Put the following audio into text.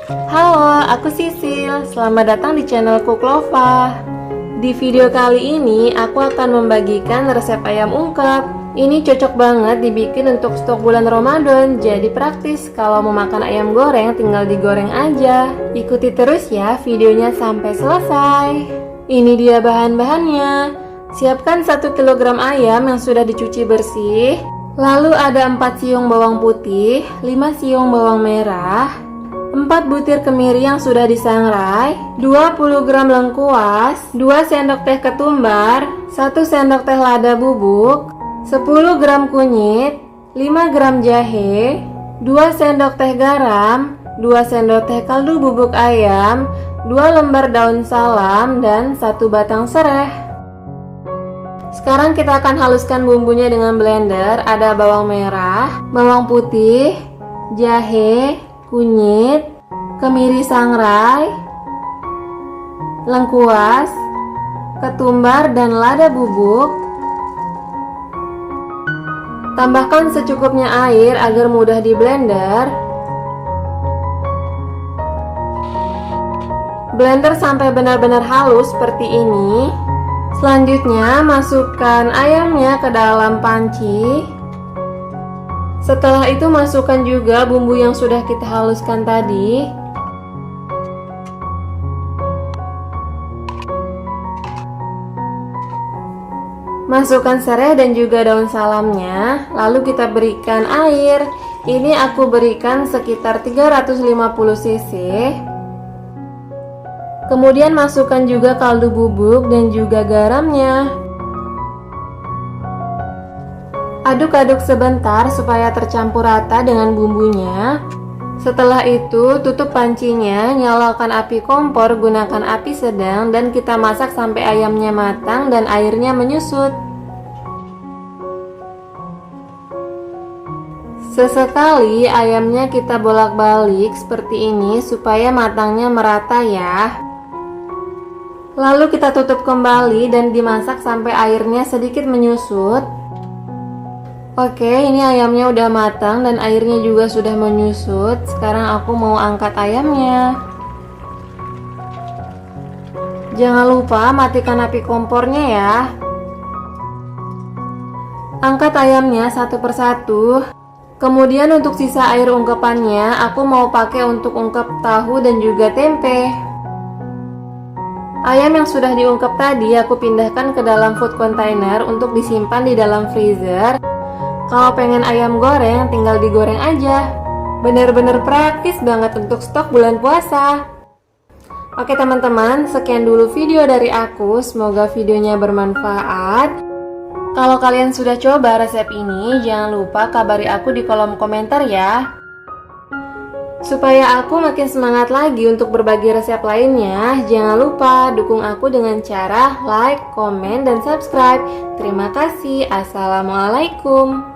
Halo, aku Sisil. Selamat datang di channel Cooklova. Di video kali ini, aku akan membagikan resep ayam ungkep. Ini cocok banget dibikin untuk stok bulan Ramadan. Jadi praktis, kalau mau makan ayam goreng tinggal digoreng aja. Ikuti terus ya videonya sampai selesai. Ini dia bahan-bahannya. Siapkan 1 kg ayam yang sudah dicuci bersih. Lalu ada 4 siung bawang putih, 5 siung bawang merah, 4 butir kemiri yang sudah disangrai, 20 gram lengkuas, 2 sendok teh ketumbar, 1 sendok teh lada bubuk, 10 gram kunyit, 5 gram jahe, 2 sendok teh garam, 2 sendok teh kaldu bubuk ayam, 2 lembar daun salam, dan 1 batang serai. Sekarang kita akan haluskan bumbunya dengan blender. Ada bawang merah, bawang putih, jahe, kunyit, kemiri sangrai, lengkuas, ketumbar, dan lada bubuk. Tambahkan secukupnya air agar mudah di blender. Blender sampai benar-benar halus seperti ini. Selanjutnya masukkan ayamnya ke dalam panci. Setelah itu masukkan juga bumbu yang sudah kita haluskan tadi. Masukkan serai dan juga daun salamnya. Lalu kita berikan air. Ini aku berikan sekitar 350 cc. Kemudian masukkan juga kaldu bubuk dan juga garamnya. Aduk-aduk sebentar supaya tercampur rata dengan bumbunya. Setelah itu tutup pancinya, nyalakan api kompor, gunakan api sedang, dan kita masak sampai ayamnya matang dan airnya menyusut. Sesekali ayamnya kita bolak-balik seperti ini supaya matangnya merata ya. Lalu kita tutup kembali dan dimasak sampai airnya sedikit menyusut. Oke, ini ayamnya udah matang dan airnya juga sudah menyusut. Sekarang aku mau angkat ayamnya. Jangan lupa matikan api kompornya ya. Angkat ayamnya satu persatu. Kemudian untuk sisa air ungkepannya, aku mau pakai untuk ungkep tahu dan juga tempe. Ayam yang sudah diungkep tadi aku pindahkan ke dalam food container untuk disimpan di dalam freezer. Kalau pengen ayam goreng tinggal digoreng aja. Bener-bener praktis banget untuk stok bulan puasa. Oke teman-teman, sekian dulu video dari aku. Semoga videonya bermanfaat. Kalau kalian sudah coba resep ini, jangan lupa kabari aku di kolom komentar ya. Supaya aku makin semangat lagi untuk berbagi resep lainnya, jangan lupa dukung aku dengan cara like, komen, dan subscribe. Terima kasih. Assalamualaikum.